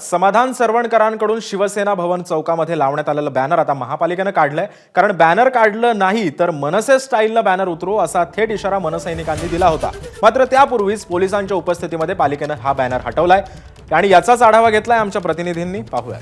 समाधान सरवणकरांकडून शिवसेना भवन चौकामध्ये लावण्यात आलेलं बॅनर आता महापालिकेने काढलंय। कारण बॅनर काढलं नाही तर मनसे स्टाईलनं बॅनर उतरू असा थेट इशारा मनसैनिकांनी दिला होता। मात्र त्यापूर्वीच पोलिसांच्या उपस्थितीमध्ये पालिकेने हा बॅनर हटवलाय आणि याचाच आढावा घेतलाय आमच्या प्रतिनिधींनी। पाहूया।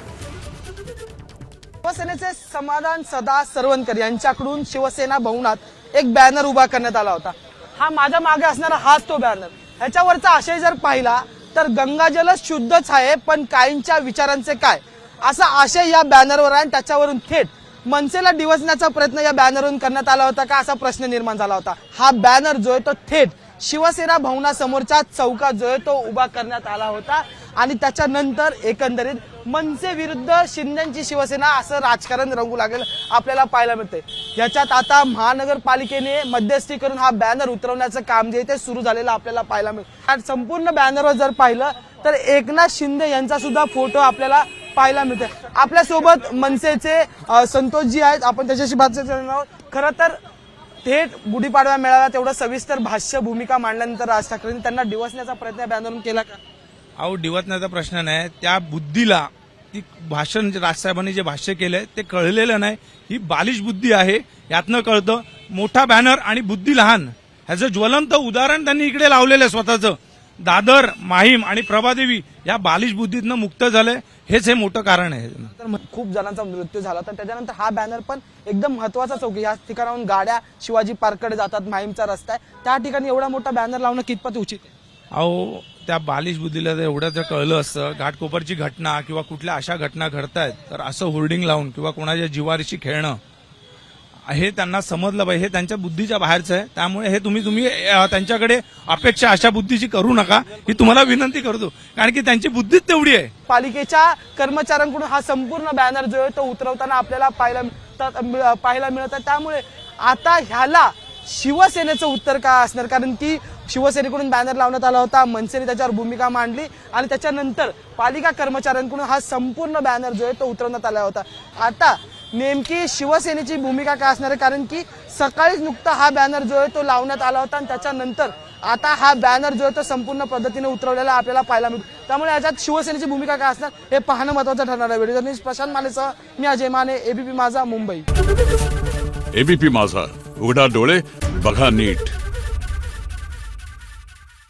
शिवसेनेचे समाधान सदा सरवणकर यांच्याकडून शिवसेना भवनात एक बॅनर उभा करण्यात आला होता। हा माझ्या मागे असणारा हाच तो बॅनर। ह्याच्यावरचा आशय जर पाहिला तर गंगाजल शुद्धच आहे पण काहींच्या विचारांचे काय असा आशय या बॅनरवर आहे। त्याच्यावरून थेट मनसेला डिवचण्याचा प्रयत्न या बॅनरवरून करण्यात आला होता का असा प्रश्न निर्माण झाला होता। हा बॅनर जो आहे तो थेट शिवसेना भवनासमोरच्या चौकात जो आहे तो उभा करण्यात आला होता आणि त्याच्यानंतर एकंदरीत मनसे विरुद्ध शिंदेची शिवसेना असं राजकारण रंगू लागेल आपल्याला पाहायला मिळते। याच्यात आता महानगरपालिकेने मध्यस्थी करून हा बॅनर उतरवण्याचं काम जे ते सुरू झालेलं आपल्याला पाहायला मिळतं। संपूर्ण बॅनरवर जर पाहिलं तर एकनाथ शिंदे यांचा सुद्धा फोटो आपल्याला पाहायला मिळते। आपल्यासोबत मनसेचे संतोषजी आहेत, आपण त्याच्याशी बात करणार आहोत। खरं तर थेट गुढीपाडवा मेळावा तेवढं सविस्तर भाष्य भूमिका मांडल्यानंतर राज ठाकरेंनी त्यांना डिवचण्याचा प्रयत्न बॅनरवरून केला का? अहो, डिवचण्याचा प्रश्न नाही, त्या बुद्धीला ती भाषण राजसाहेबांनी जे भाष्य केलंय ते कळलेलं नाही। ही बालिश बुद्धी आहे, यातनं कळतं। मोठा बॅनर आणि बुद्धी लहान ह्याचं ज्वलंत उदाहरण त्यांनी इकडे लावलेलं स्वतःचं। दादर, माहीम आणि प्रभादेवी या बालिश बुद्धीतनं मुक्त झालंय, हेच हे मोठं कारण आहे। तर खूप जणांचा मृत्यू झाला तर त्याच्यानंतर हा बॅनर पण एकदम महत्वाचा चौक आहे। या ठिकाणाहून गाड्या शिवाजी पार्ककडे जातात, माहीमचा रस्ता आहे, त्या ठिकाणी एवढा मोठा बॅनर लावणं कितपत उचित आहे? अहो, त्या बालिश बुद्धीला एवढं जर कळलं असतं, घाटकोपरची घटना किंवा कुठल्या अशा घटना घडतायत तर असं होर्डिंग लावून किंवा कोणाच्या जीवारीशी खेळणं हे त्यांना समजलं पाहिजे। हे त्यांच्या बुद्धीच्या बाहेरचं आहे। त्यामुळे हे तुम्ही त्यांच्याकडे अपेक्षा अशा बुद्धीची करू नका, ही तुम्हाला विनंती करतो, कारण की त्यांची बुद्धीच तेवढी आहे। पालिकेच्या कर्मचाऱ्यांकडून हा संपूर्ण बॅनर जो आहे तो उतरवताना आपल्याला पाहायला मिळत आहे। त्यामुळे आता ह्याला शिवसेनेचं उत्तर काय असणार? कारण की शिवसेनेकडून बॅनर लावण्यात आला होता, मनसेने त्याच्यावर भूमिका मांडली आणि त्याच्यानंतर पालिका कर्मचाऱ्यांकडून हा संपूर्ण बॅनर जो आहे तो उतरवण्यात आला होता। आता नेमकी शिवसेनेची भूमिका काय असणार आहे? कारण की सकाळीच नुकता हा बॅनर जो आहे तो लावण्यात आला होता आणि त्याच्यानंतर आता हा बॅनर जो आहे तो संपूर्ण पद्धतीने उतरवलेला आपल्याला पाहायला मिळतो। त्यामुळे याच्यात शिवसेनेची भूमिका काय असणार हे पाहणं महत्त्वाचं ठरणार आहे। व्हिडिओ जर्नलिस्ट प्रशांत मानेसह मी अजय माने, एबीपी माझा, मुंबई। एबीपी माझा, उघडा डोळे बघा नीट।